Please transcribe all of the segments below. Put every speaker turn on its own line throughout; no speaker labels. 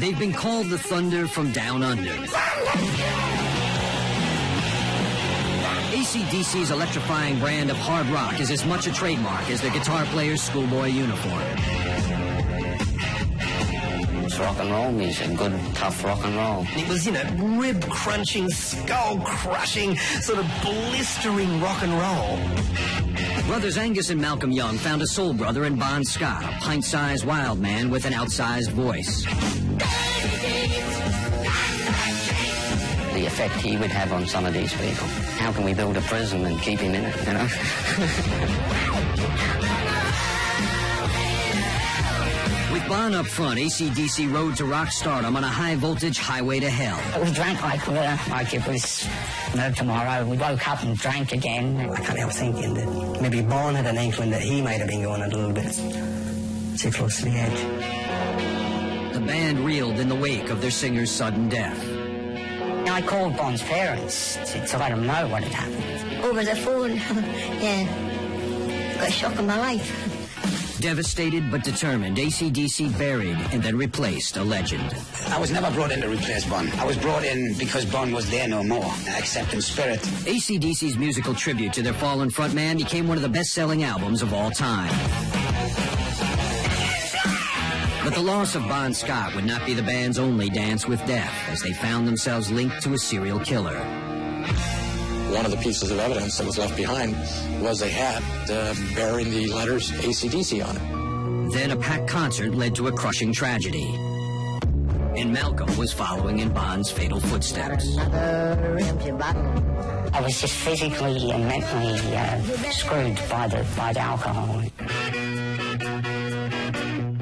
They've been called the Thunder from Down Under. AC/DC's electrifying brand of hard rock is as much a trademark as their guitar player's schoolboy uniform.
It's rock and roll music, good, tough rock and roll.
It was, rib-crunching, skull-crushing, sort of blistering rock and roll.
Brothers Angus and Malcolm Young found a soul brother in Bon Scott, a pint-sized wild man with an outsized voice.
The effect he would have on some of these people. How can we build a prison and keep him in it,
With Bon up front, AC/DC rode to rock stardom on a high-voltage highway to hell.
We drank like it was no tomorrow. We woke up and drank again.
I can't help thinking that maybe Bon had an inkling that he might have been going a little bit too close to the edge.
The band reeled in the wake of their singer's sudden death.
I called Bon's parents to let them know what had happened.
Over the phone, yeah. Got a shock in my life.
Devastated but determined, AC/DC buried and then replaced a legend.
I was never brought in to replace Bon. I was brought in because Bon was there no more, except in spirit.
AC/DC's musical tribute to their fallen frontman became one of the best-selling albums of all time. But the loss of Bon Scott would not be the band's only dance with death, as they found themselves linked to a serial killer.
One of the pieces of evidence that was left behind was a hat bearing the letters AC/DC on it.
Then a packed concert led to a crushing tragedy. And Malcolm was following in Bon's fatal footsteps.
I was just physically and mentally screwed by the alcohol.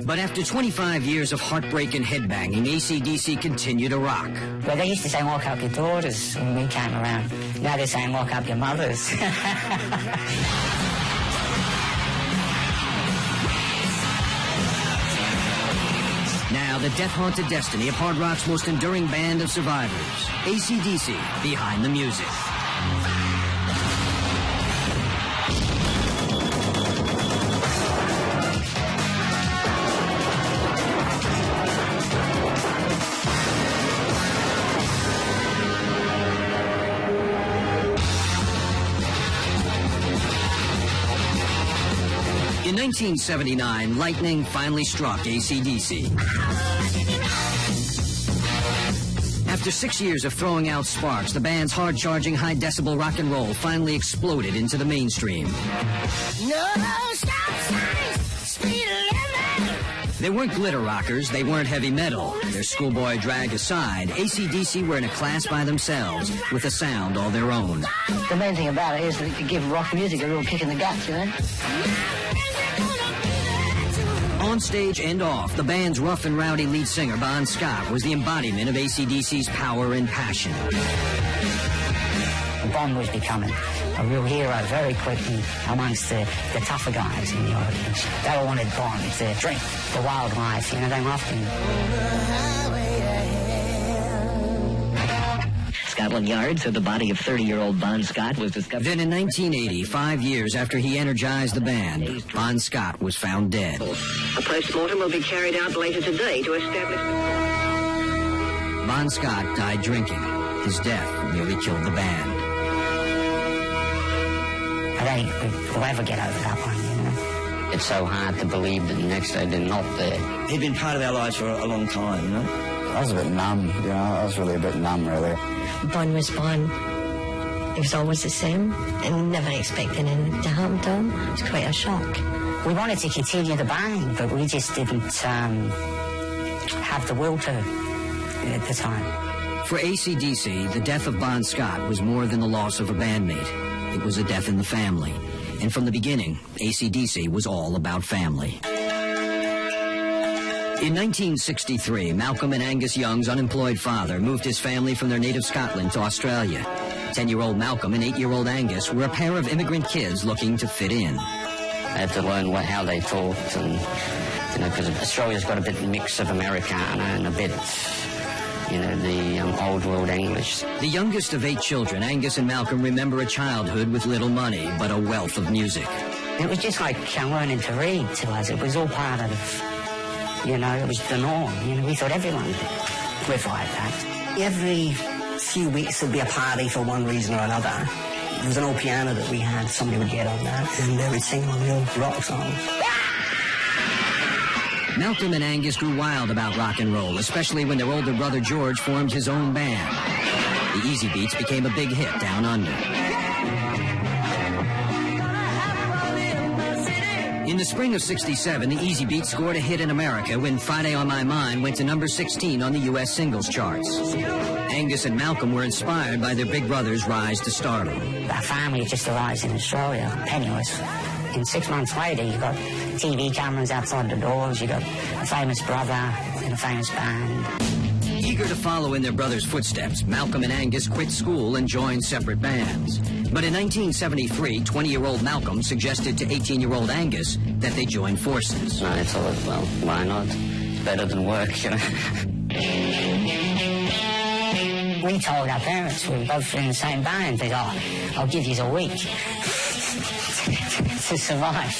But after 25 years of heartbreak and headbanging, AC/DC continued to rock.
Well, they used to say, "Lock up your daughters," when we came around. Now they're saying, "Lock up your mothers."
Now, the death-haunted destiny of hard rock's most enduring band of survivors, AC/DC, behind the music. In 1979, lightning finally struck AC/DC. After 6 years of throwing out sparks, the band's hard-charging, high-decibel rock and roll finally exploded into the mainstream.
No stop signs, speed limit.
They weren't glitter rockers, they weren't heavy metal. Their schoolboy drag aside, AC/DC were in a class by themselves, with a sound all their own.
The main thing about it is that it could give rock music a real kick in the guts,
On stage and off, the band's rough and rowdy lead singer, Bon Scott, was the embodiment of AC/DC's power and passion.
Bon was becoming a real hero very quickly amongst the tougher guys in the audience. They all wanted Bon to drink the wild life, they loved him.
Scotland Yard said the body of 30-year-old Bon Scott was discovered.
Then in 1980, 5 years after he energized the band, Bon Scott was found dead.
A post-mortem will be carried out later today to establish...
Bon Scott died drinking. His death nearly killed the band.
I don't think we'll ever get over that one,
It's so hard to believe that the next day they're not there.
He'd been part of our lives for a long time,
I was a bit numb, I was really a bit numb, really.
Bon was Bon. He was always the same, and never expecting anything to happen to him. It was quite a shock.
We wanted to continue the band, but we just didn't have the will to at the time.
For AC/DC, the death of Bon Scott was more than the loss of a bandmate. It was a death in the family. And from the beginning, AC/DC was all about family. In 1963, Malcolm and Angus Young's unemployed father moved his family from their native Scotland to Australia. 10-year-old Malcolm and 8-year-old Angus were a pair of immigrant kids looking to fit in.
I had to learn how they talked, and because Australia's got a bit mix of Americana and a bit, the old world English.
The youngest of 8 children, Angus and Malcolm remember a childhood with little money, but a wealth of music.
It was just like learning to read to us. It was all part of You know, it was the norm. You know, we thought everyone lived like that.
Every few weeks there'd be a party for one reason or another. There was an old piano that we had, somebody would get on that, and they would sing one real rock song.
Malcolm and Angus grew wild about rock and roll, especially when their older brother George formed his own band. The Easy Beats became a big hit down under. In the spring of '67, the Easy Beats scored a hit in America when Friday on My Mind went to number 16 on the U.S. singles charts. Angus and Malcolm were inspired by their big brother's rise to stardom.
Our family just arrived in Australia, penniless. And 6 months later, you got TV cameras outside the doors, you got a famous brother and a famous band.
Eager to follow in their brother's footsteps, Malcolm and Angus quit school and joined separate bands. But in 1973, 20-year-old Malcolm suggested to 18-year-old Angus that they join forces.
I thought, well, why not? It's better than work, you know.
We told our parents we were both in the same band. They thought, I'll give you a week to survive,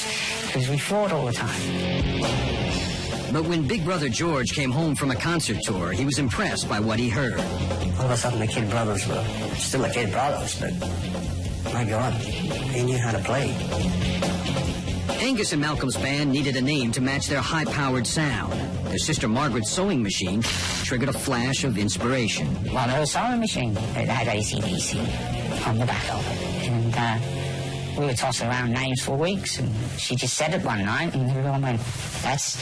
because we fought all the time.
But when big brother George came home from a concert tour, he was impressed by what he heard.
All of a sudden the kid brothers were still the kid brothers, but my God, they knew how to play.
Angus and Malcolm's band needed a name to match their high-powered sound. Their sister Margaret's sewing machine triggered a flash of inspiration.
Well, her sewing machine, it had AC/DC on the back of it. And we were tossing around names for weeks, and she just said it one night, and everyone went, that's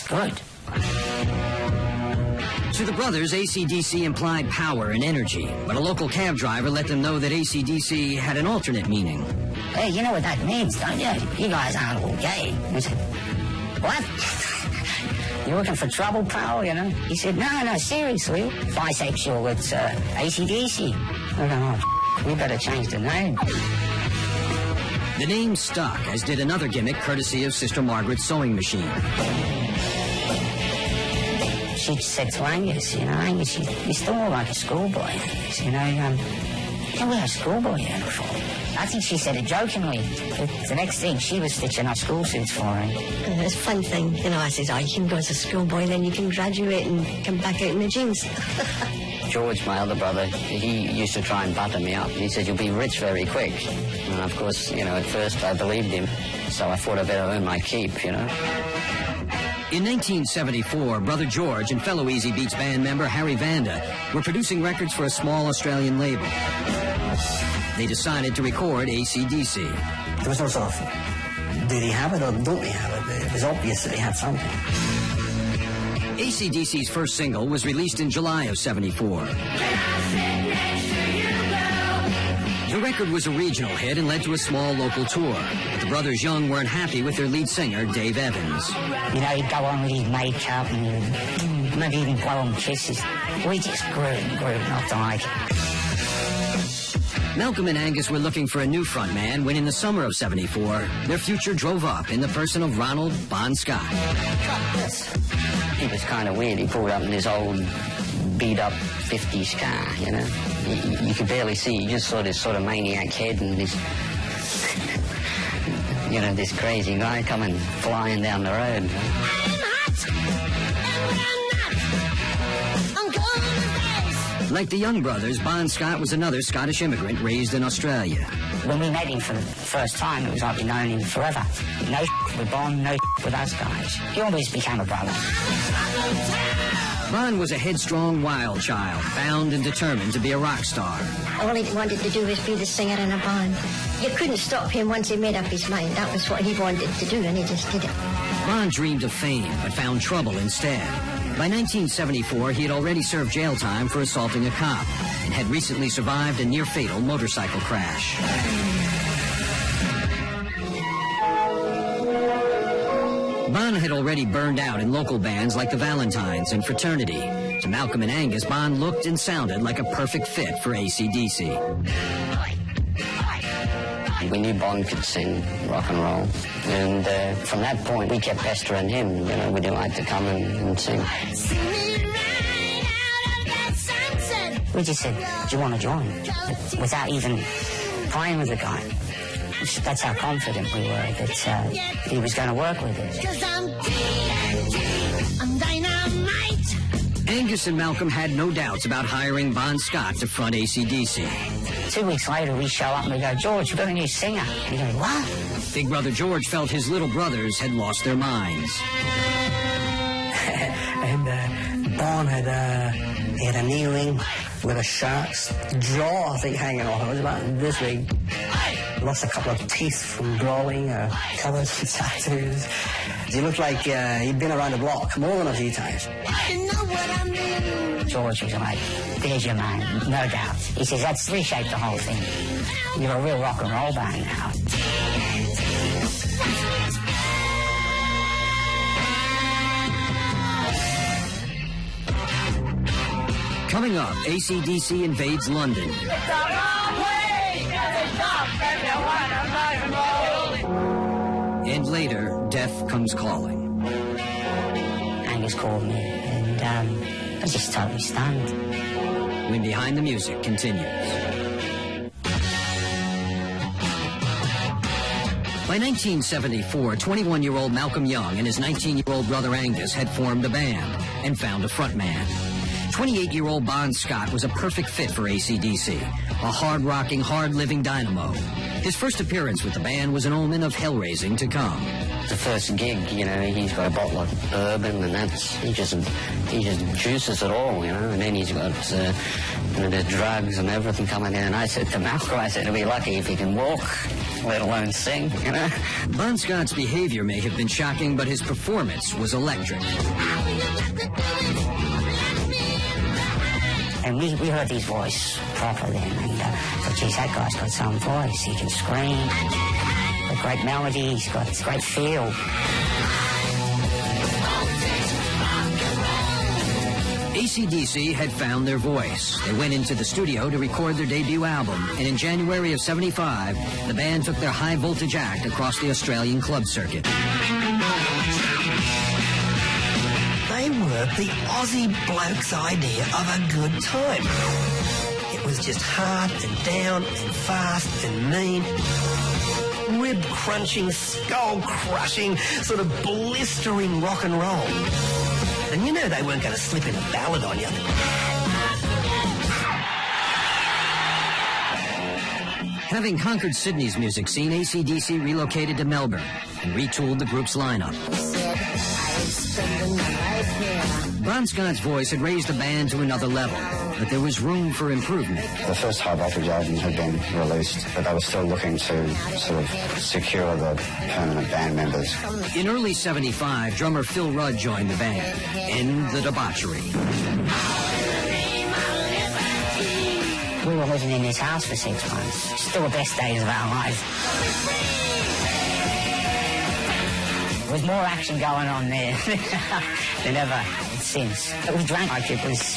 good.
To the brothers, AC/DC implied power and energy, but a local cab driver let them know that AC/DC had an alternate meaning.
Hey, you know what that means, don't you? You guys aren't all gay. I said, what? You looking for trouble, pal, you know? He said, no, seriously. Bisexual, it's AC/DC. I go, oh, we better change the name.
The name stuck, as did another gimmick courtesy of Sister Margaret's sewing machine.
She said to Angus, you know, Angus, you're still more like a schoolboy. You know, you wear a schoolboy uniform. I think she said it jokingly, but the next thing, she was stitching up school suits for him.
It's a fun thing. You know, I says, you can go as a schoolboy, then you can graduate and come back out in the jeans.
George, my other brother, he used to try and butter me up. He said, you'll be rich very quick. And of course, you know, at first I believed him, so I thought I better earn my keep, you know.
In 1974, brother George and fellow Easy Beats band member Harry Vanda were producing records for a small Australian label. They decided to record AC/DC.
There was no sort of, do they have it or don't they have it? It was obvious that they had something.
AC/DC's first single was released in July of '74. The record was a regional hit and led to a small local tour. But the brothers Young weren't happy with their lead singer, Dave Evans.
You know, he'd go on with his makeup and maybe even blow him kisses. We just grew not to like it.
Malcolm and Angus were looking for a new frontman when in the summer of '74, their future drove up in the person of Ronald Bon Scott.
He was kind of weird. He pulled up in his old beat-up 50s car, you know. You could barely see. You just saw this sort of maniac head and this, you know, this crazy guy coming flying down the road.
Like the Young brothers, Bon Scott was another Scottish immigrant raised in Australia.
When we met him for the first time, it was like we'd known him forever. No with Bon, no with us guys. He always became a brother.
Bon was a headstrong, wild child, bound and determined to be a rock star.
All he wanted to do was be the singer in a band. You couldn't stop him once he made up his mind. That was what he wanted to do, and he just did it.
Bon dreamed of fame, but found trouble instead. By 1974, he had already served jail time for assaulting a cop and had recently survived a near-fatal motorcycle crash. Bon had already burned out in local bands like the Valentines and Fraternity. To Malcolm and Angus, Bon looked and sounded like a perfect fit for AC/DC.
We knew Bon could sing rock and roll. And from that point, we kept pestering him. You know, we'd like to come and sing.
We just said, do you want to join? Without even playing with the guy. That's how confident we were that he was going to work with us.
Angus and Malcolm had no doubts about hiring Bon Scott to front AC/DC.
2 weeks later, we show up and we go, George, we've got a new singer. And he goes, what?
Big brother George felt his little brothers had lost their minds.
And Bon had a knee ring with a shark's jaw, I think, hanging off. It was about this big. Lost a couple of teeth from growing, covered with tattoos. He looked like he'd been around the block more than a few times.
You know what I mean? George was like, there's your man, no doubt. He says, that's reshaped the whole thing. You're a real rock and roll band now.
Coming up, AC/DC invades London. And later, death comes calling.
Angus called me, and I was just totally stunned.
When Behind the Music continues. By 1974, 21-year-old Malcolm Young and his 19-year-old brother Angus had formed a band and found a frontman. 28-year-old Bon Scott was a perfect fit for AC/DC, a hard-rocking, hard-living dynamo. His first appearance with the band was an omen of hell-raising to come.
The first gig, you know, he's got a bottle of bourbon, and he just juices it all, you know. And then he's got the drugs and everything coming in. And I said to Malcolm, he'll be lucky if he can walk, let alone sing, you know.
Bon Scott's behavior may have been shocking, but his performance was electric.
And we heard his voice proper then, and thought, geez, that guy's got some voice. He can scream, got great melody, he's got great feel.
AC/DC had found their voice. They went into the studio to record their debut album, and in January of '75, the band took their high-voltage act across the Australian club circuit.
They were the Aussie bloke's idea of a good time. It was just hard and down and fast and mean. Rib-crunching, skull-crushing, sort of blistering rock and roll. And you know they weren't going to slip in a ballad on you.
Having conquered Sydney's music scene, AC/DC relocated to Melbourne and retooled the group's lineup. Bon Scott's voice had raised the band to another level, but there was room for improvement.
The first high voltage album had been released, but they were still looking to sort of secure the permanent band members.
In early '75, drummer Phil Rudd joined the band. End the debauchery.
We were living in this house for 6 months. Still the best days of our lives. There was more action going on there than ever since. We drank like it was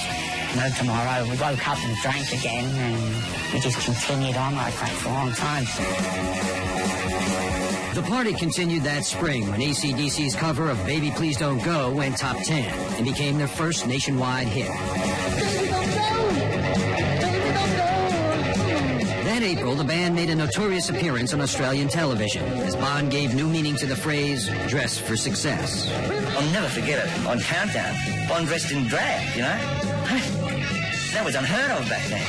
no tomorrow. We woke up and drank again, and we just continued on like that for a long time.
The party continued that spring when AC/DC's cover of Baby Please Don't Go went top 10 and became their first nationwide hit. That April, the band made a notorious appearance on Australian television as Bon gave new meaning to the phrase, dress for success.
I'll never forget it. On Countdown, Bon dressed in drag, you know? That was unheard of back then.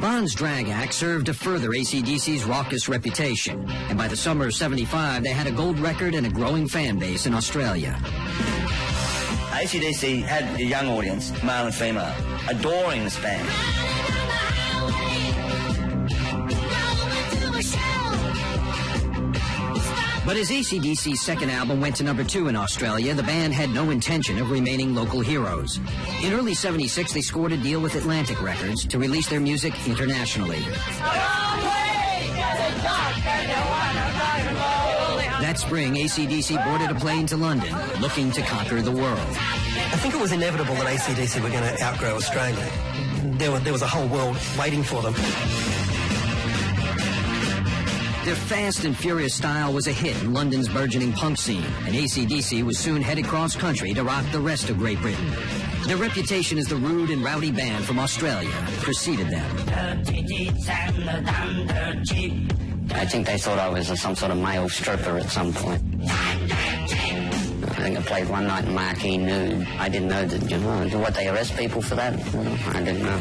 Bon's drag act served to further AC/DC's raucous reputation, and by the summer of '75, they had a gold record and a growing fan base in Australia.
AC/DC had a young audience, male and female, adoring this band.
But as AC/DC's second album went to number 2 in Australia, the band had no intention of remaining local heroes. In early '76, they scored a deal with Atlantic Records to release their music internationally. That spring, AC/DC boarded a plane to London, looking to conquer the world.
I think it was inevitable that AC/DC were going to outgrow Australia. There was a whole world waiting for them.
Their fast and furious style was a hit in London's burgeoning punk scene, and AC/DC was soon headed cross-country to rock the rest of Great Britain. Their reputation as the rude and rowdy band from Australia preceded them.
I think they thought I was some sort of male stripper at some point. think I played one night in Marquee Nude. I didn't know that, you know, what, they arrest people for that? I didn't know.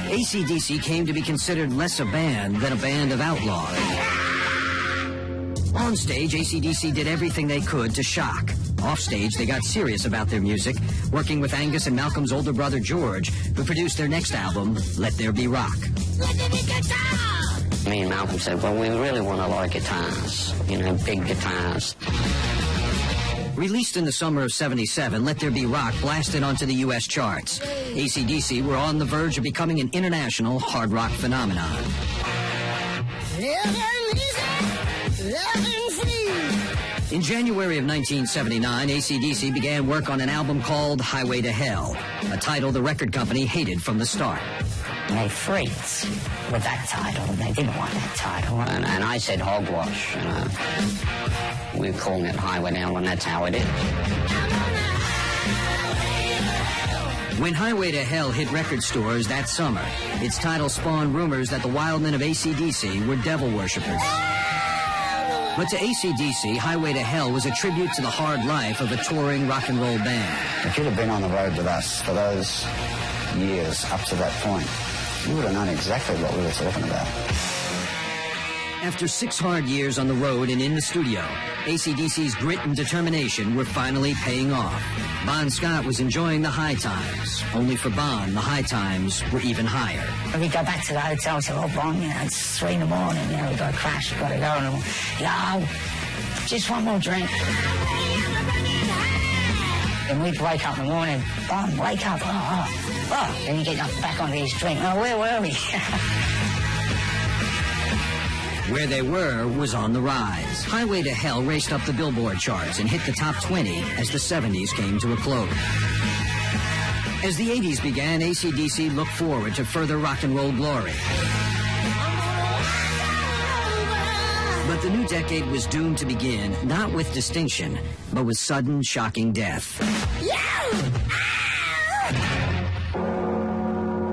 AC/DC came to be considered less a band than a band of outlaws. On stage, AC/DC did everything they could to shock. Off stage, they got serious about their music, working with Angus and Malcolm's older brother George, who produced their next album, Let There Be Rock.
Me and Malcolm said, well, we really want a lot of guitars, you know, big guitars.
Released in the summer of '77, Let There Be Rock blasted onto the U.S. charts. AC/DC were on the verge of becoming an international hard rock phenomenon. In January of 1979, AC/DC began work on an album called Highway to Hell, a title the record company hated from the start.
They freaked with that title. They didn't want that title.
And I said hogwash, you know. We were calling it Highway to Hell, and that's how it is.
When Highway to Hell hit record stores that summer, its title spawned rumors that the wild men of AC/DC were devil worshippers. But to AC/DC, Highway to Hell was a tribute to the hard life of a touring rock and roll band.
If you'd have been on the road with us for those years up to that point, you would have known exactly what we were talking about.
After 6 hard years on the road and in the studio, AC/DC's grit and determination were finally paying off. Bon Scott was enjoying the high times. Only for Bon, the high times were even higher.
When we go back to the hotel, we say, oh, Bon, you know, it's 3 in the morning, you know, we've got to crash, we've got to go. And you go, oh, just one more drink. And we'd wake up in the morning, Bon, wake up, oh. Then you get back on his drink. Oh, where were we?
Where they were was on the rise. Highway to Hell raced up the Billboard charts and hit the top 20 as the 70s came to a close. As the 80s began, AC/DC looked forward to further rock and roll glory. But the new decade was doomed to begin, not with distinction, but with sudden, shocking death.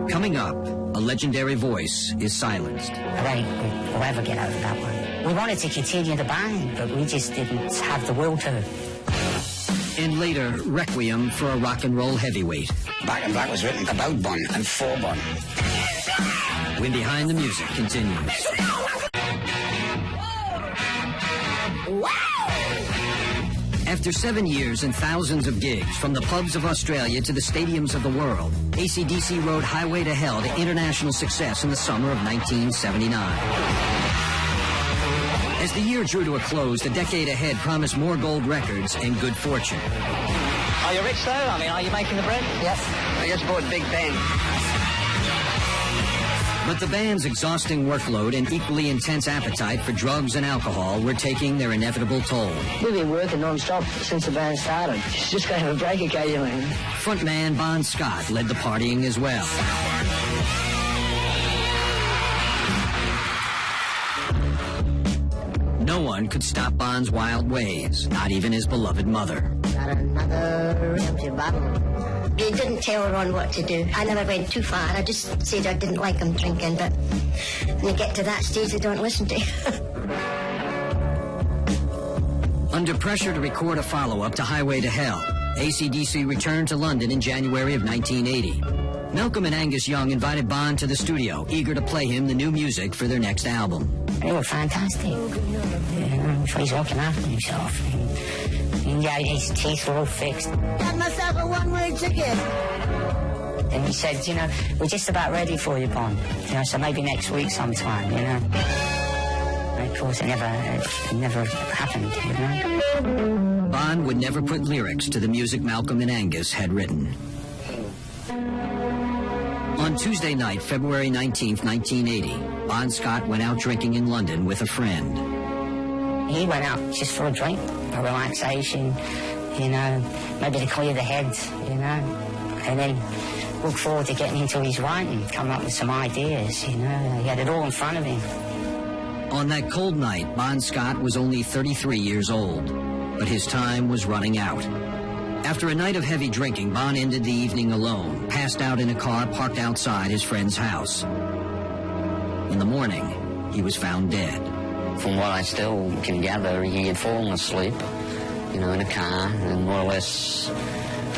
Coming up, a legendary voice is silenced.
I don't think we'll ever get over that one. We wanted to continue the band, but we just didn't have the will to.
And later, Requiem for a rock and roll heavyweight.
Back in Black was written about Bon and for Bon.
When Behind the Music continues. After 7 years and thousands of gigs, from the pubs of Australia to the stadiums of the world, AC/DC rode Highway to Hell to international success in the summer of 1979. As the year drew to a close, the decade ahead promised more gold records and good fortune.
Are you rich, though? I mean, are you making the bread?
Yes.
I just bought Big Ben.
But the band's exhausting workload and equally intense appetite for drugs and alcohol were taking their inevitable toll.
We've been working non-stop since the band started. Just going to have a break occasionally.
Frontman Bon Scott led the partying as well. No one could stop Bon's wild ways, not even his beloved mother.
Got another empty bottle. He didn't tell Ron what to do. I never went too far. I just said I didn't like him drinking, but when you get to that stage, they don't listen to you.
Under pressure to record a follow-up to Highway to Hell, AC/DC returned to London in January of 1980. Malcolm and Angus Young invited Bon to the studio, eager to play him the new music for their next album.
They were fantastic. You know, he's looking after himself. And yeah, his teeth were all fixed.
Got myself a one-way ticket.
And he said, you know, we're just about ready for you, Bon. You know, so maybe next week sometime, you know. And of course, it never happened, you know.
Bon would never put lyrics to the music Malcolm and Angus had written. On Tuesday night, February 19th, 1980, Bon Scott went out drinking in London with a friend.
He went out just for a drink, for relaxation, you know, maybe to clear the head, you know, and then look forward to getting into his writing, come up with some ideas, you know. He had it all in front of him.
On that cold night, Bon Scott was only 33 years old, but his time was running out. After a night of heavy drinking, Bon ended the evening alone, passed out in a car parked outside his friend's house. In the morning, he was found dead.
From what I still can gather, he had fallen asleep, you know, in a car and more or less,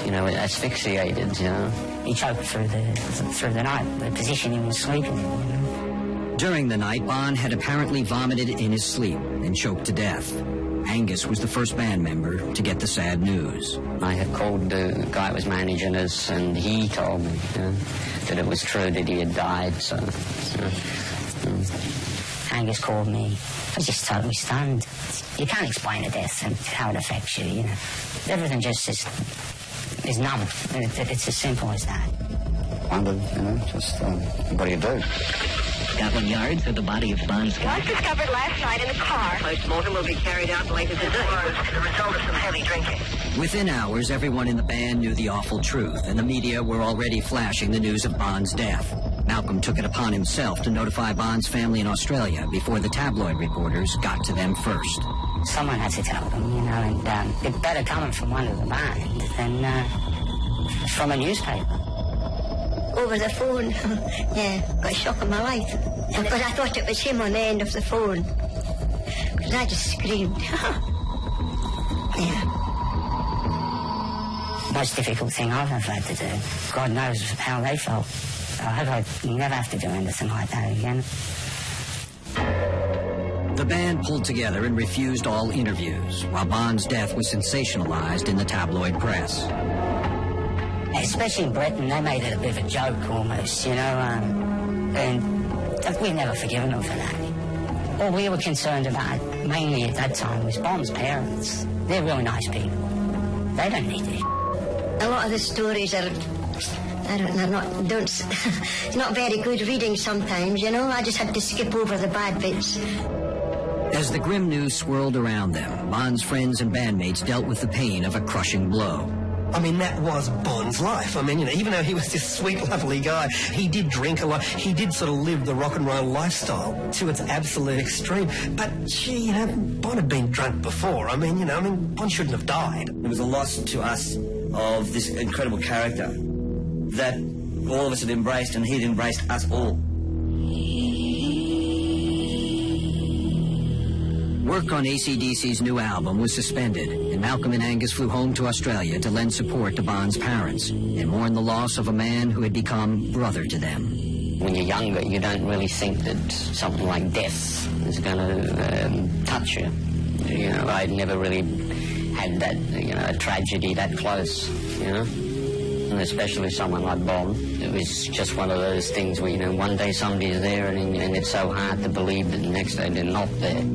you know, asphyxiated, you know.
He choked through the night, the position he was sleeping in, you know.
During the night, Bon had apparently vomited in his sleep and choked to death. Angus was the first band member to get the sad news.
I had called the guy that was managing us, and he told me, you know, that it was true that he had died, so.
Angus called me. I was just totally stunned. You can't explain a death and how it affects you, you know. Everything just is numb. It's as simple as that.
Wondered, you know, just, what do you do?
Scotland Yard said the body of Bon Scott
was discovered last night in the car. Post-mortem will be carried out later today. As a result of some heavy drinking.
Within hours, everyone in the band knew the awful truth, and the media were already flashing the news of Bon's death. Malcolm took it upon himself to notify Bon's family in Australia before the tabloid reporters got to them first.
Someone had to tell them, you know, and it's better coming from one of the band than from a newspaper.
Over the phone. Yeah, got a shock of my life. Because I thought it was him on the end of the phone. Because I just screamed. Yeah.
Most difficult thing I've ever had to do. God knows how they felt. I hope I never have to do anything like that again.
The band pulled together and refused all interviews, while Bon's death was sensationalized in the tabloid press.
Especially in Britain, they made it a bit of a joke almost, you know, and we've never forgiven them for that. All we were concerned about, mainly at that time, was Bon's parents. They're really nice people. They don't need it.
A lot of the stories are, not very good reading sometimes, you know. I just had to skip over the bad bits.
As the grim news swirled around them, Bon's friends and bandmates dealt with the pain of a crushing blow.
I mean, that was Bon's life. I mean, you know, even though he was this sweet, lovely guy, he did drink a lot. He did sort of live the rock and roll lifestyle to its absolute extreme. But, gee, you know, Bon had been drunk before. I mean, Bon shouldn't have died.
It was a loss to us of this incredible character that all of us had embraced, and he'd embraced us all.
Work on AC/DC's new album was suspended, and Malcolm and Angus flew home to Australia to lend support to Bon's parents and mourn the loss of a man who had become brother to them.
When you're younger, you don't really think that something like death is going to touch you. You know, I'd never really had that, you know, a tragedy that close, you know. And especially someone like Bon. It was just one of those things where, you know, one day somebody's there and it's so hard to believe that the next day they're not there.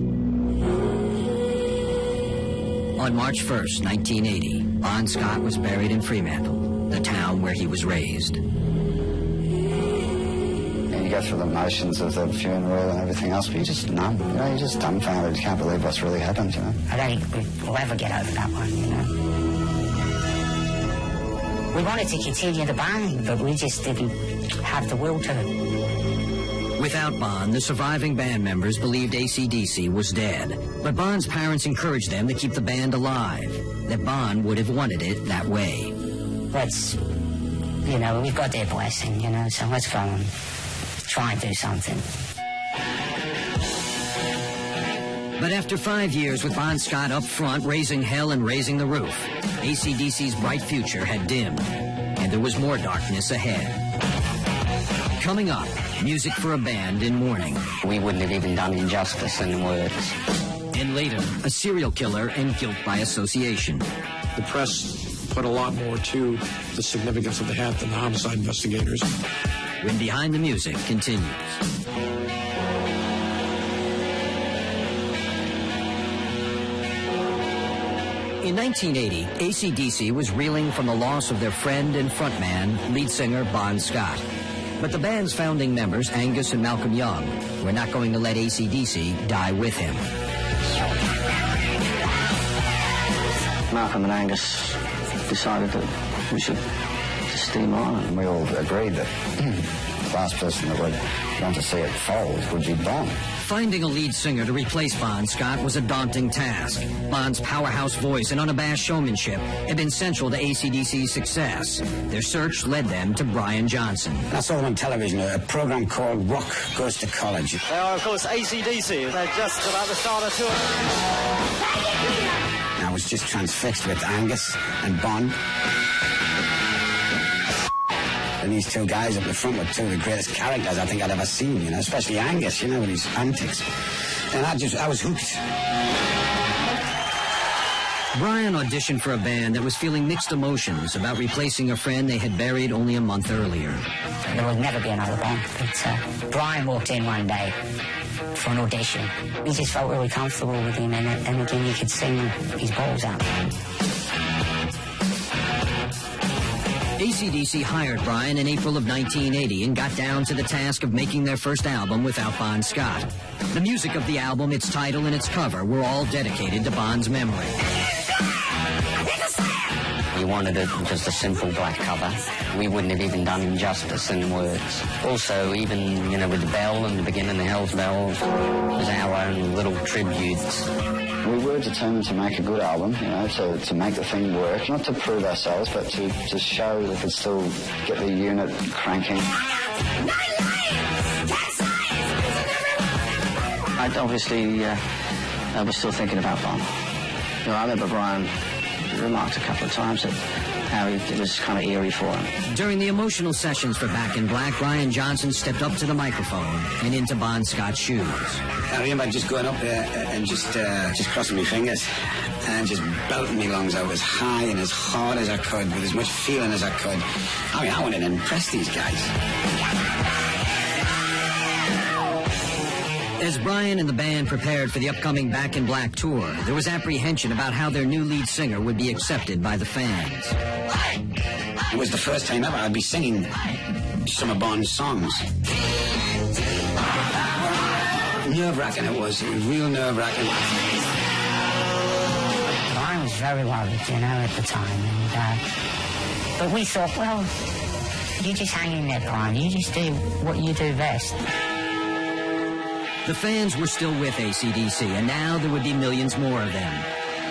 On March 1st, 1980, Bon Scott was buried in Fremantle, the town where he was raised.
And you go through the motions of the funeral and everything else, but you're just numb. You know, you're just dumbfounded. You can't believe what's really happened, you know.
I don't think we'll ever get over that one, you know. We wanted to continue the band, but we just didn't have the will to.
Without Bon, the surviving band members believed AC/DC was dead. But Bon's parents encouraged them to keep the band alive, that Bon would have wanted it that way.
Let's, you know, we've got their blessing, you know, so let's go and try and do something.
But after 5 years with Bon Scott up front, raising hell and raising the roof, AC/DC's bright future had dimmed, and there was more darkness ahead. Coming up, music for a band in mourning.
We wouldn't have even done him justice in words.
And later, a serial killer and guilt by association.
The press put a lot more to the significance of the hat than the homicide investigators.
When Behind the Music continues. In 1980, AC/DC was reeling from the loss of their friend and frontman, lead singer Bon Scott. But the band's founding members, Angus and Malcolm Young, were not going to let AC/DC die with him.
Malcolm and Angus decided that we should just
steam on. And we all agreed that the last person that would want to see it fold would be Bon.
Finding a lead singer to replace Bon Scott was a daunting task. Bon's powerhouse voice and unabashed showmanship had been central to AC/DC's success. Their search led them to Brian Johnson.
I saw them on television, a program called Rock Goes to College.
They are, of course, AC/DC. They're just about to start a tour.
I was just transfixed with Angus and Bon. And these two guys up the front were two of the greatest characters I think I'd ever seen, you know, especially Angus, you know, with his antics. And I was hooked.
Brian auditioned for a band that was feeling mixed emotions about replacing a friend they had buried only a month earlier.
There would never be another Bon. But Brian walked in one day for an audition. We just felt really comfortable with him, and again, he could sing his balls out.
AC/DC hired Brian in April of 1980 and got down to the task of making their first album without Bon Scott. The music of the album, its title, and its cover were all dedicated to Bon's memory.
We wanted it just a simple black cover. We wouldn't have even done him justice in words. Also, even, you know, with the bell in the beginning, the Hell's Bells, was our own little tributes.
We were determined to make a good album, you know, to make the thing work, not to prove ourselves, but to show that we could still get the unit cranking.
I was still thinking about Bon. You know, I remember Brian remarked a couple of times that how it was kind of eerie for him.
During the emotional sessions for Back in Black, Brian Johnson stepped up to the microphone and into Bon Scott's shoes.
I remember just going up there and just crossing my fingers and just belting my lungs out as high and as hard as I could with as much feeling as I could. I mean, I wanted to impress these guys.
As Brian and the band prepared for the upcoming Back in Black tour, there was apprehension about how their new lead singer would be accepted by the fans.
It was the first time ever I'd be singing some of Bon's songs. Nerve-wracking it was real nerve-wracking. Brian was very worried, you know, at the time. But we thought, well, you just hang in there, Brian. You just do what you do best.
The fans were still with AC/DC, and now there would be millions more of them.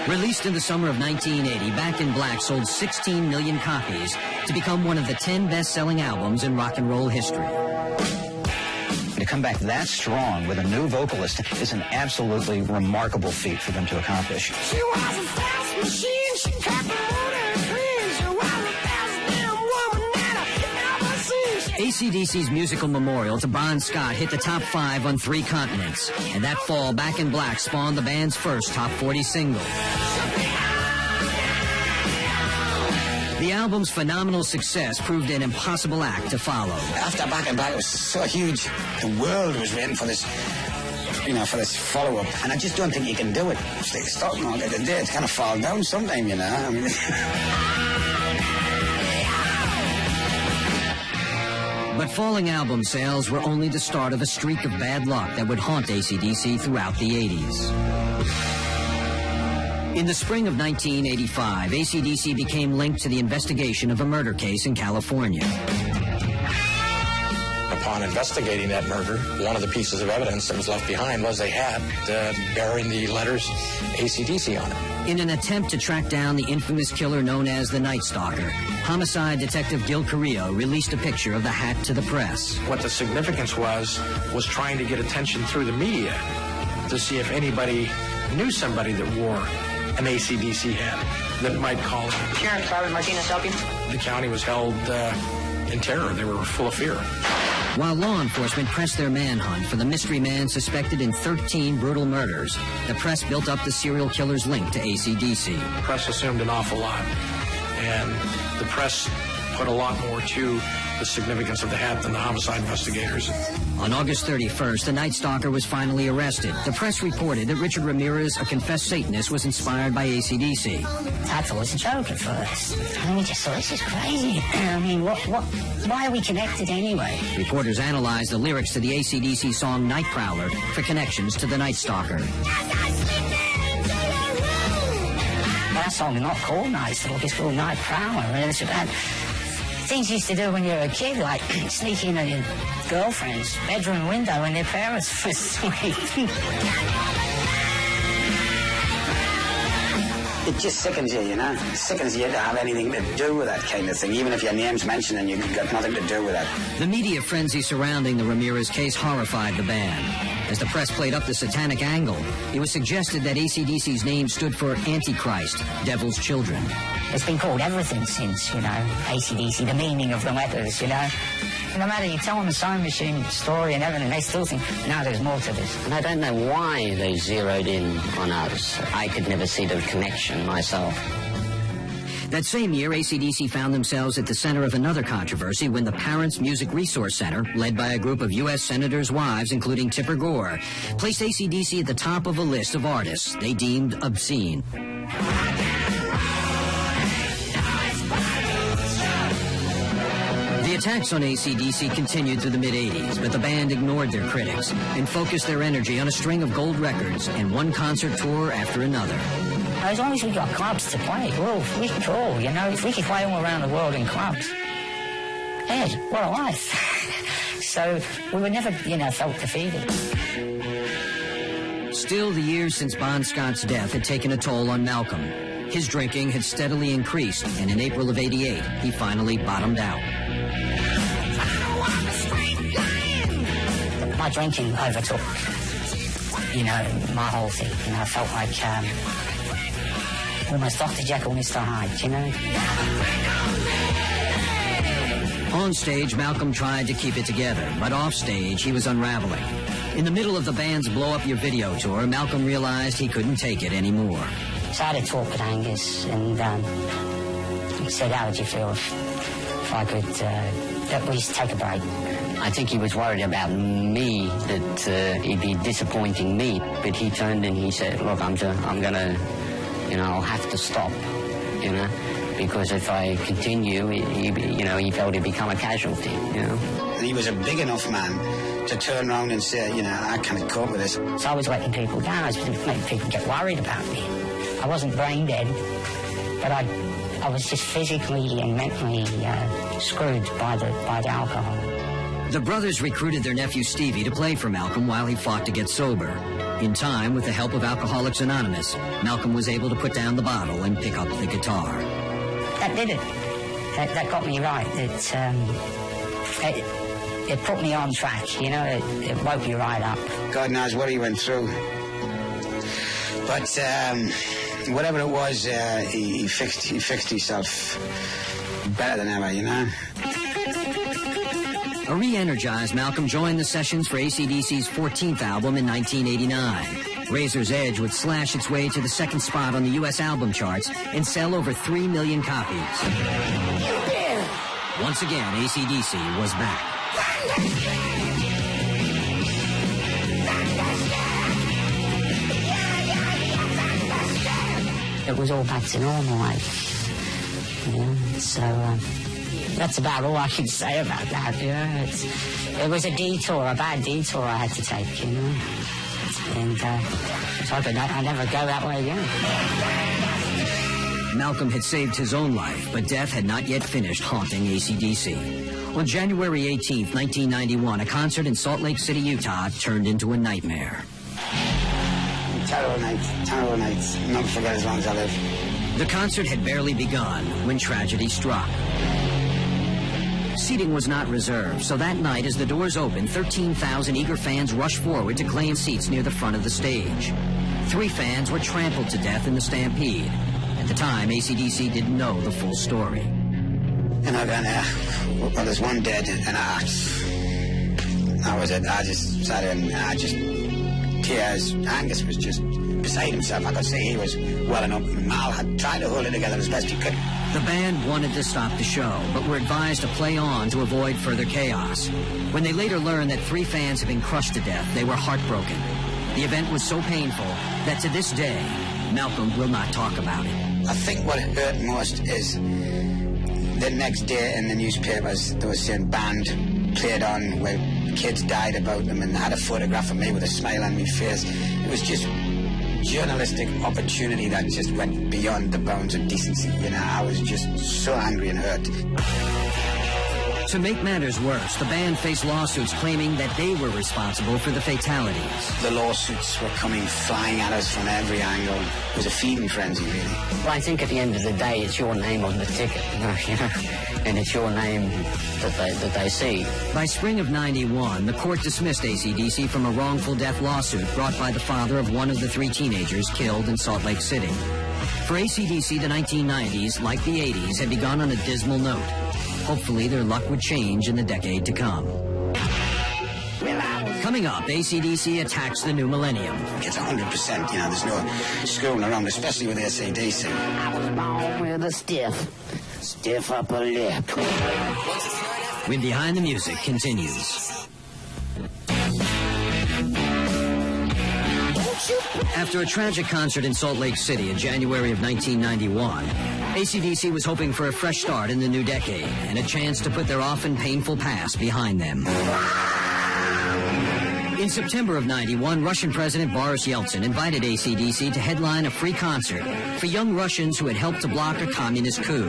Released in the summer of 1980, Back in Black sold 16 million copies to become one of the 10 best-selling albums in rock and roll history.
To come back that strong with a new vocalist is an absolutely remarkable feat for them to accomplish.
She was a fast machine, she kept the motor clean. She was the best damn woman that I ever seen.
AC/DC's musical memorial to Bon Scott hit the top 5 on 3 continents, and that fall, Back in Black spawned the band's first top 40 single. The album's phenomenal success proved an impossible act to follow.
After Back in Black, it was so huge. The world was waiting for this, you know, for this follow-up. And I just don't think you can do it. It's starting on the day. It's kind of fall down sometime, you know. I mean...
But falling album sales were only the start of a streak of bad luck that would haunt AC/DC throughout the 80s. In the spring of 1985, AC/DC became linked to the investigation of a murder case in California.
Upon investigating that murder, one of the pieces of evidence that was left behind was they had bearing the letters AC/DC on it.
In an attempt to track down the infamous killer known as the Night Stalker, homicide detective Gil Carrillo released a picture of the hat to the press.
What the significance was trying to get attention through the media to see if anybody knew somebody that wore an AC/DC hat that might call it.
Sheriff Sergeant Martinez help you?
The county was held in terror. They were full of fear.
While law enforcement pressed their manhunt for the mystery man suspected in 13 brutal murders, the press built up the serial killer's link to AC/DC.
The press assumed an awful lot, and the press put a lot more to the significance of the hat than the homicide investigators.
On August 31st, the Night Stalker was finally arrested. The press reported that Richard Ramirez, a confessed Satanist, was inspired by AC/DC.
I thought it was a joke at first. And we just thought, this is crazy. I mean, why are we connected anyway?
Reporters analyzed the lyrics to the AC/DC song Night Prowler for connections to the Night Stalker.
That song is not called Night Stalker, it's called Night Prowler. And it's about things you used to do when you were a kid, like sneak in at your girlfriend's bedroom window when their parents were asleep.
It just sickens you, you know? It sickens you to have anything to do with that kind of thing, even if your name's mentioned and you've got nothing to do with it.
The media frenzy surrounding the Ramirez case horrified the band. As the press played up the satanic angle, it was suggested that AC/DC's name stood for Antichrist, Devil's Children.
It's been called everything since, you know, AC/DC, the meaning of the letters, you know. No matter you tell them the sewing machine story and everything, they still think, no, there's more to this.
And I don't know why they zeroed in on us. I could never see the connection myself.
That same year, AC/DC found themselves at the center of another controversy when the Parents Music Resource Center, led by a group of U.S. senators' wives, including Tipper Gore, placed AC/DC at the top of a list of artists they deemed obscene. The attacks on AC/DC continued through the mid-'80s, but the band ignored their critics and focused their energy on a string of gold records and one concert tour after another.
As long as we got clubs to play, we could all, you know, if we could play all around the world in clubs, Ed, what a life. So we were never, you know, felt defeated.
Still, the years since Bon Scott's death had taken a toll on Malcolm. His drinking had steadily increased, and in April of '88, he finally bottomed out.
My drinking overtook, you know, my whole thing. You know, I felt like almost Dr. Jekyll, Mr. Hyde, you know.
On stage, Malcolm tried to keep it together, but off stage, he was unraveling. In the middle of the band's Blow Up Your Video tour, Malcolm realized he couldn't take it anymore.
So I had a talk with Angus, and he said, how would you feel if I could at least take a break?
I think he was worried about me, that he'd be disappointing me. But he turned and he said, look, I'm gonna, you know, I'll have to stop, you know, because if I continue, he felt he'd become a casualty, you know.
And he was a big enough man to turn around and say, you know, I can't cope with this.
So I was letting people down. I was making people get worried about me. I wasn't brain dead, but I was just physically and mentally screwed by the alcohol.
The brothers recruited their nephew Stevie to play for Malcolm while he fought to get sober. In time, with the help of Alcoholics Anonymous, Malcolm was able to put down the bottle and pick up the guitar.
That did it. That got me right. It put me on track, you know, it woke me right up.
God knows what he went through. But whatever it was, he fixed himself better than ever, you know.
A re-energized Malcolm joined the sessions for AC/DC's 14th album in 1989. Razor's Edge would slash its way to the second spot on the U.S. album charts and sell over 3 million copies. Once again, AC/DC was back.
It was all back to normal, like, you know, so that's about all I can say about that, you know. It was a detour, a bad detour I had to take, you know. And so I never go that way again.
Malcolm had saved his own life, but death had not yet finished haunting AC/DC. On January 18th, 1991, a concert in Salt Lake City, Utah, turned into a nightmare.
Terrible nights. Never forget as long as I live.
The concert had barely begun when tragedy struck. Seating was not reserved, so that night, as the doors opened, 13,000 eager fans rushed forward to claim seats near the front of the stage. 3 fans were trampled to death in the stampede. At the time, AC/DC didn't know the full story.
And I went, well, there's one dead, and that was it. I just sat there and tears. Angus was just beside himself. I could see he was welling up. Mal had tried to hold it together as best he could.
The band wanted to stop the show, but were advised to play on to avoid further chaos. When they later learned that 3 fans had been crushed to death, they were heartbroken. The event was so painful that to this day, Malcolm will not talk about it.
I think what hurt most is the next day in the newspapers, they were saying band played on where kids died about them and had a photograph of me with a smile on my face. It was just journalistic opportunity that just went beyond the bounds of decency. You know, I was just so angry and hurt.
To make matters worse, the band faced lawsuits claiming that they were responsible for the fatalities.
The lawsuits were coming flying at us from every angle. It was a feeding frenzy, really.
Well, I think at the end of the day, it's your name on the ticket, you know, and it's your name that they see.
By spring of '91, the court dismissed AC/DC from a wrongful death lawsuit brought by the father of one of the 3 teenagers killed in Salt Lake City. For AC/DC, the 1990s, like the 80s, had begun on a dismal note. Hopefully, their luck would change in the decade to come. Coming up, AC/DC attacks the new millennium.
It's 100%, you know, there's no screwing around, especially with AC/DC.
I was born with a stiff upper lip.
When Behind the Music continues. After a tragic concert in Salt Lake City in January of 1991, AC/DC was hoping for a fresh start in the new decade and a chance to put their often painful past behind them. In September of '91, Russian President Boris Yeltsin invited AC/DC to headline a free concert for young Russians who had helped to block a communist coup.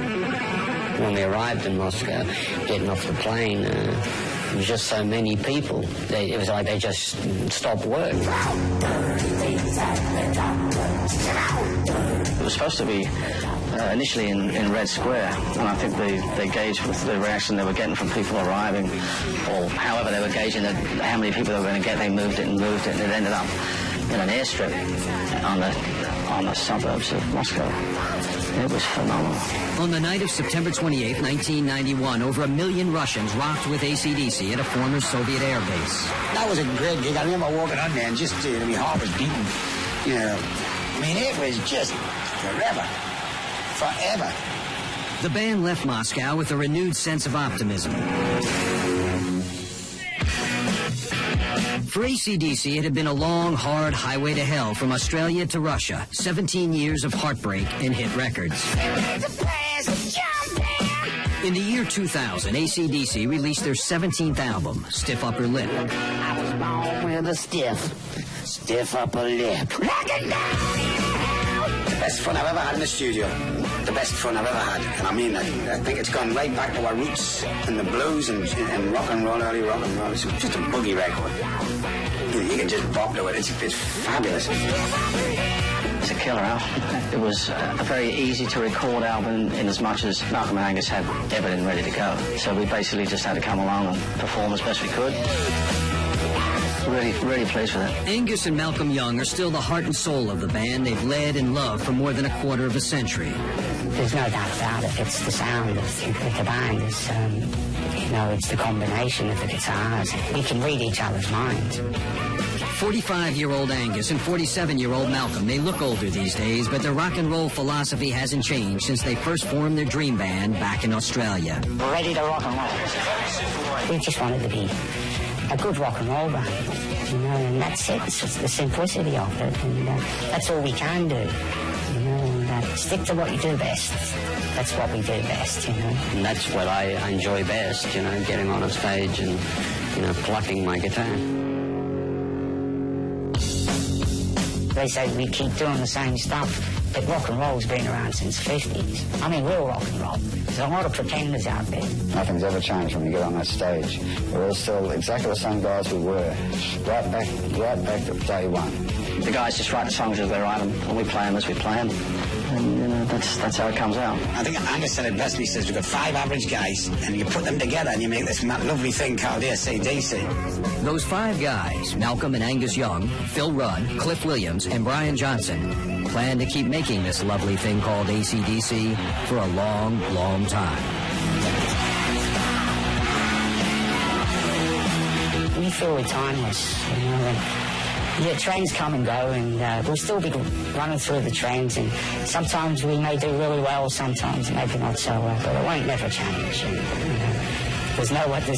When we arrived in Moscow, getting off the plane, there was just so many people. It was like they just stopped work.
It was supposed to be initially in Red Square, and I think they gauged with the reaction they were getting from people arriving, or however they were gauging how many people they were going to get. They moved it, and it ended up in an airstrip on the suburbs of Moscow. It was phenomenal.
On the night of September 28, 1991, over 1 million Russians rocked with AC/DC at a former Soviet air base.
That was a great gig. I remember walking on there and just, my heart was beating. You know, I mean, it was just forever.
The band left Moscow with a renewed sense of optimism. For AC/DC, it had been a long, hard highway to hell from Australia to Russia. 17 years of heartbreak and hit records. In the year 2000, AC/DC released their 17th album, Stiff Upper Lip.
I was born with a stiff upper lip.
The best fun I've ever had in the studio. The best fun I've ever had. And I mean, I think it's gone right back to our roots and the blues and rock and roll, early rock and roll. It's just a boogie record. You can just bop to it. It's fabulous.
It's a killer album. It was a very easy to record album in as much as Malcolm and Angus had everything ready to go. So we basically just had to come along and perform as best we could. Really pleased with it.
Angus and Malcolm Young are still the heart and soul of the band they've led and loved for more than a quarter of a century.
There's no doubt about it. It's the sound of the band. It's, it's the combination of the guitars. We can read each other's minds.
45-year-old Angus and 47-year-old Malcolm, they look older these days, but their rock and roll philosophy hasn't changed since they first formed their dream band back in Australia.
We're ready to rock and roll. We just wanted to be a good rock and roll band, and that's it. It's just the simplicity of it, and that's all we can do, and stick to what you do best. That's what we do best,
And that's what I enjoy best, getting on a stage and, plucking my guitar.
They say we keep doing the same stuff, but rock and roll's been around since the 50s. I mean, real rock and roll. There's a lot of pretenders out there.
Nothing's ever changed when you get on that stage. We're all still exactly the same guys we were, right back to day one.
The guys just write the songs as they write them, and we play them as we play them. And, that's how it comes out.
I think Angus said it best. He says, we've got 5 average guys, and you put them together, and you make this lovely thing called AC/DC.
Those 5 guys, Malcolm and Angus Young, Phil Rudd, Cliff Williams, and Brian Johnson, plan to keep making this lovely thing called AC/DC for a long, long time.
We feel we're timeless, trains come and go, and we'll still be running through the trains, and sometimes we may do really well, sometimes maybe not so well, but it won't never change. There's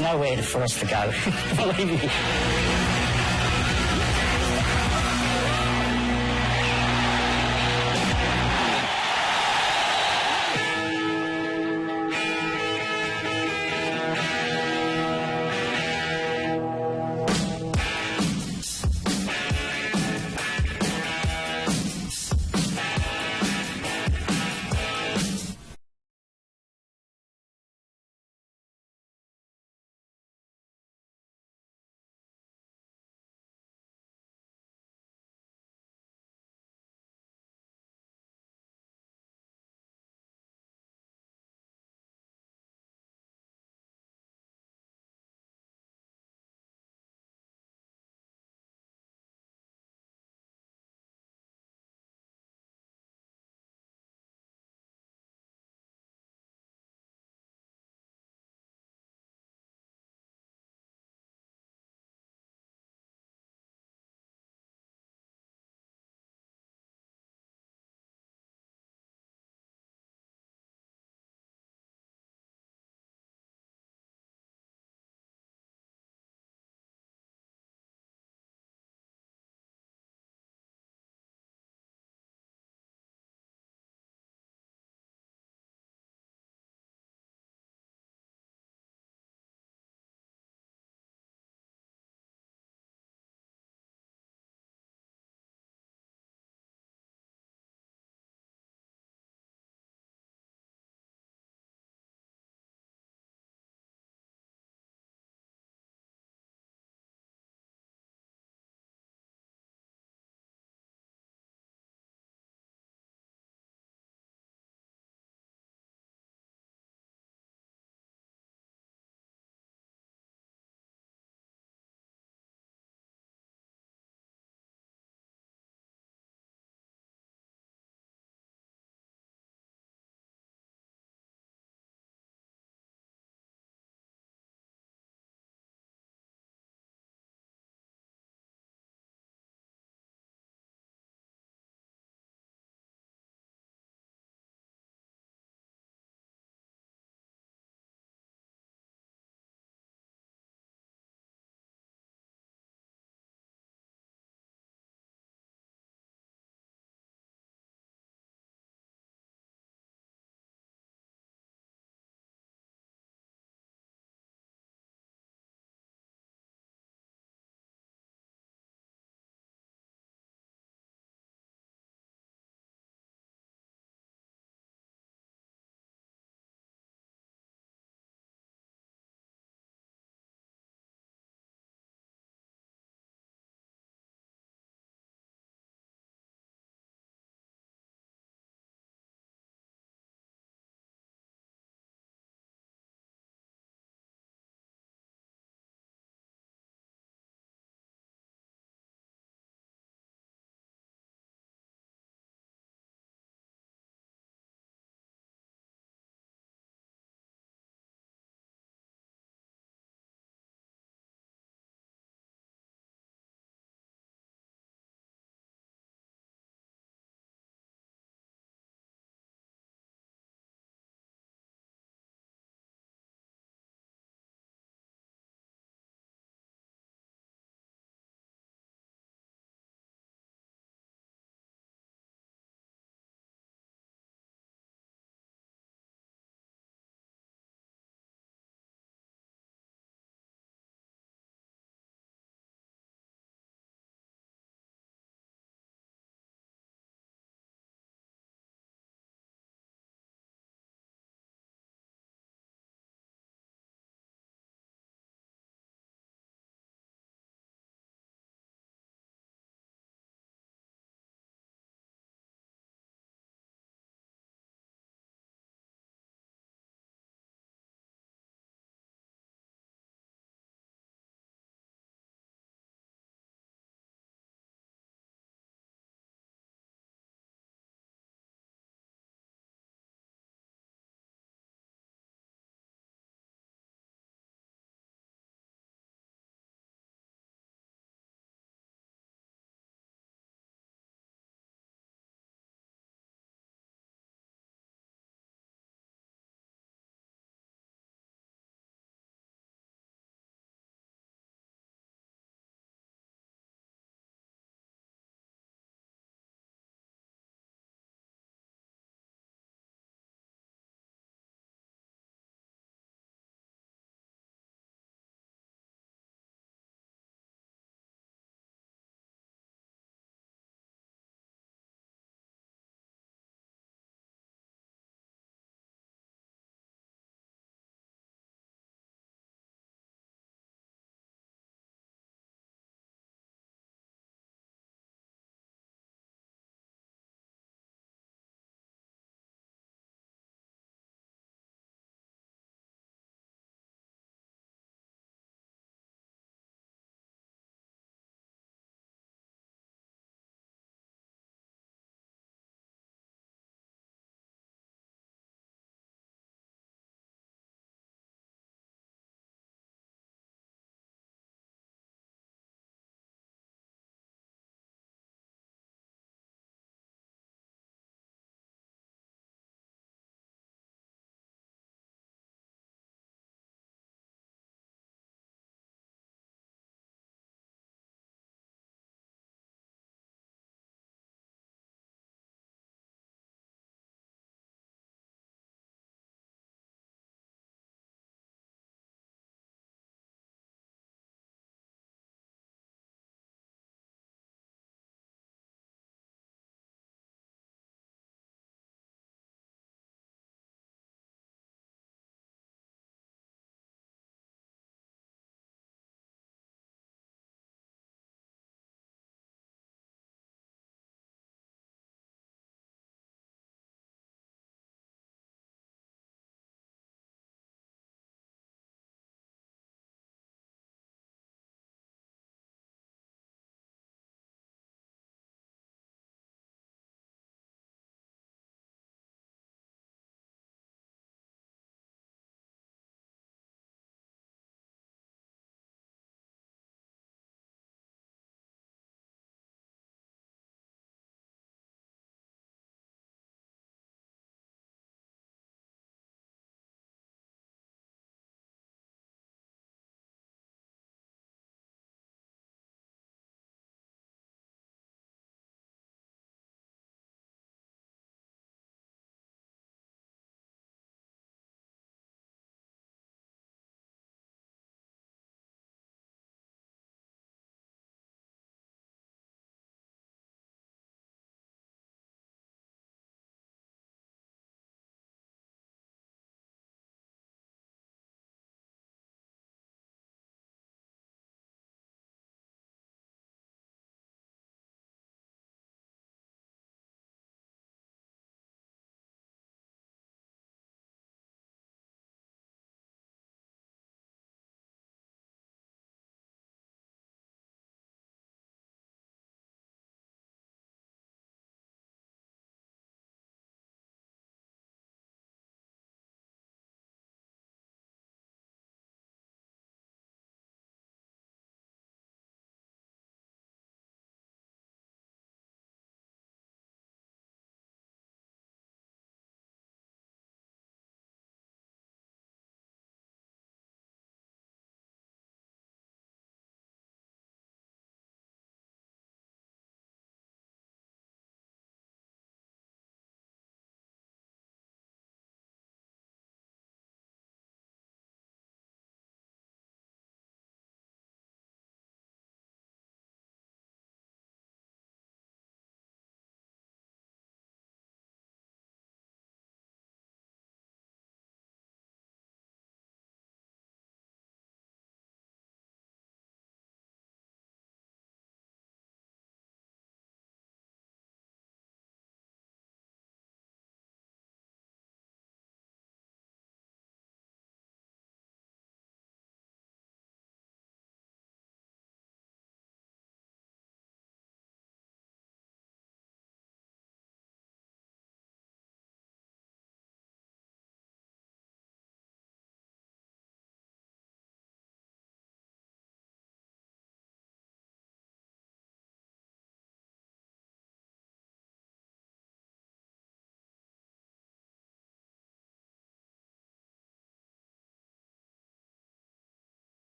nowhere for us to go, believe me.